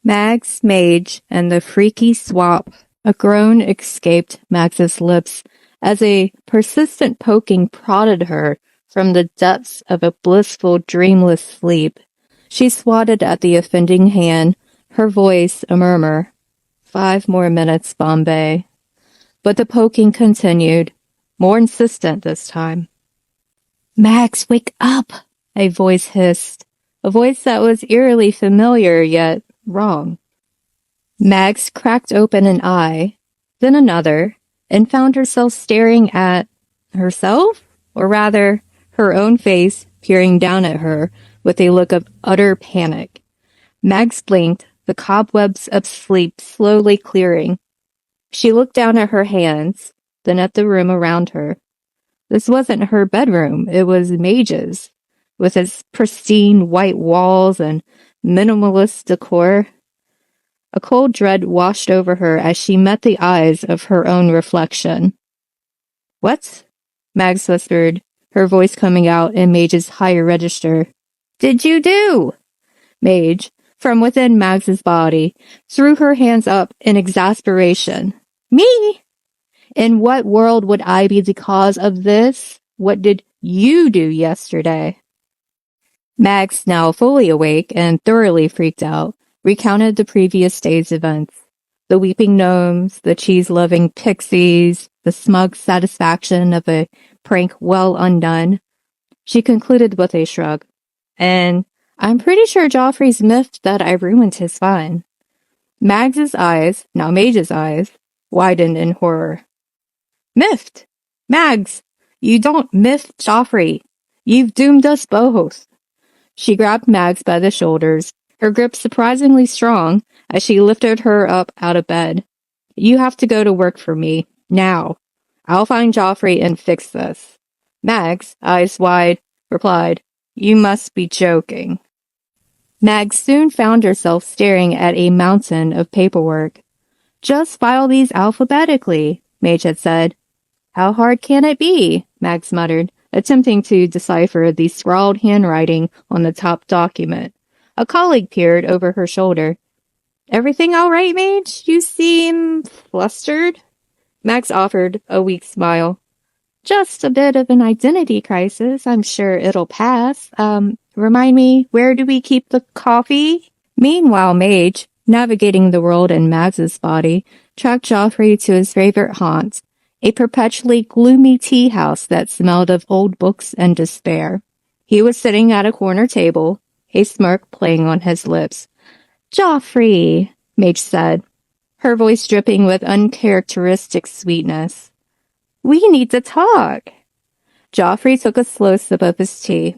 Mags, Mage, and the freaky swap. A groan escaped Mags's lips as a persistent poking prodded her from the depths of a blissful, dreamless sleep. She swatted at the offending hand, her voice a murmur. 5 more minutes, Bombay. But the poking continued, more insistent this time. Mags, wake up! A voice hissed, a voice that was eerily familiar yet wrong. Mags cracked open an eye, then another, and found herself staring at herself, or rather, her own face peering down at her with a look of utter panic. Mags blinked, the cobwebs of sleep slowly clearing. She looked down at her hands, then at the room around her. This wasn't her bedroom, it was Mage's, with its pristine white walls and minimalist decor. A cold dread washed over her as she met the eyes of her own reflection. What? Mags whispered, her voice coming out in Mage's higher register. Did you do? Mage, from within Mags's body, threw her hands up in exasperation. Me? In what world would I be the cause of this? What did you do yesterday? Mags, now fully awake and thoroughly freaked out, recounted the previous day's events. The weeping gnomes, the cheese-loving pixies, the smug satisfaction of a prank well undone. She concluded with a shrug. And I'm pretty sure Joffrey's miffed that I ruined his fun. Mags's eyes, now Mage's eyes, widened in horror. Miffed? Mags, you don't miff Joffrey. You've doomed us both. She grabbed Mags by the shoulders, her grip surprisingly strong as she lifted her up out of bed. You have to go to work for me, now. I'll find Joffrey and fix this. Mags, eyes wide, replied, You must be joking. Mags soon found herself staring at a mountain of paperwork. Just file these alphabetically, Mage had said. How hard can it be? Mags muttered, attempting to decipher the scrawled handwriting on the top document. A colleague peered over her shoulder. Everything all right, Mage? You seem flustered. Mags offered a weak smile. Just a bit of an identity crisis. I'm sure it'll pass. Remind me, where do we keep the coffee? Meanwhile, Mage, navigating the world in Mags's body, tracked Joffrey to his favorite haunt, a perpetually gloomy tea house that smelled of old books and despair. He was sitting at a corner table, a smirk playing on his lips. Joffrey, Mage said, her voice dripping with uncharacteristic sweetness. We need to talk. Joffrey took a slow sip of his tea.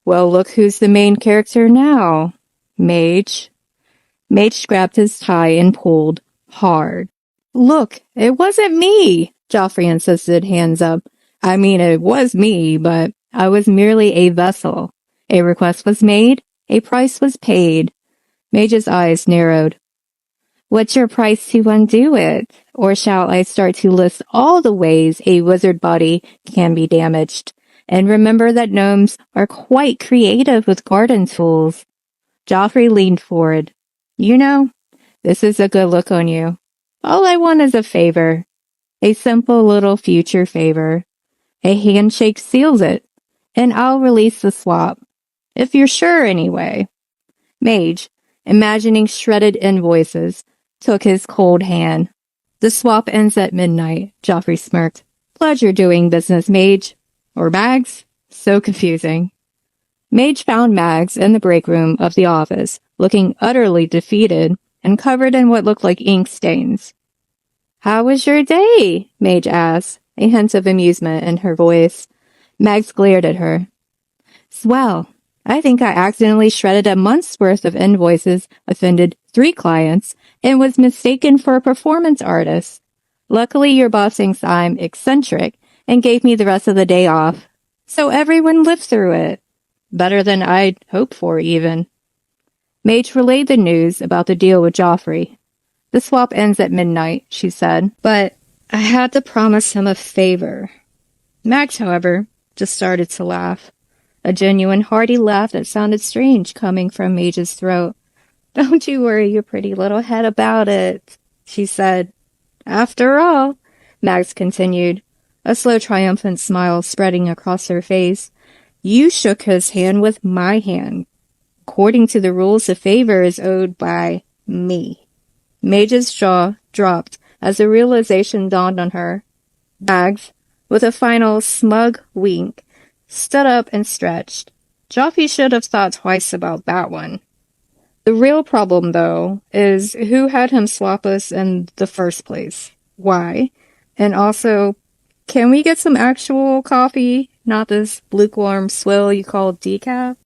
Well, look who's the main character now. Mage. Mage grabbed his tie and pulled hard. Look, it wasn't me, Joffrey insisted, hands up. I mean, it was me, but I was merely a vessel. A request was made, a price was paid. Mage's eyes narrowed. What's your price to undo it? Or shall I start to list all the ways a wizard body can be damaged? And remember that gnomes are quite creative with garden tools. Joffrey leaned forward. You know, this is a good look on you. All I want is a favor. A simple little future favor. A handshake seals it, and I'll release the swap. If you're sure, anyway. Mage, imagining shredded invoices, took his cold hand. The swap ends at midnight, Joffrey smirked. Pleasure doing business, Mage. Or Mags? So confusing. Mage found Mags in the break room of the office, looking utterly defeated and covered in what looked like ink stains. How was your day? Mage asked, a hint of amusement in her voice. Mags glared at her. Swell. I think I accidentally shredded a month's worth of invoices, offended 3 clients, and was mistaken for a performance artist. Luckily, your boss thinks I'm eccentric and gave me the rest of the day off. So everyone lived through it. Better than I'd hoped for, even. Mage relayed the news about the deal with Joffrey. The swap ends at midnight, she said, but I had to promise him a favor. Mags, however, just started to laugh. A genuine hearty laugh that sounded strange coming from Mage's throat. Don't you worry your pretty little head about it, she said. After all, Max continued, a slow triumphant smile spreading across her face, you shook his hand with my hand. According to the rules, the favor is owed by me. Mage's jaw dropped as the realization dawned on her. Mags, with a final smug wink, stood up and stretched. Joffy should have thought twice about that one. The real problem, though, is who had him swap us in the first place? Why? And also, can we get some actual coffee, not this lukewarm swill you call decaf?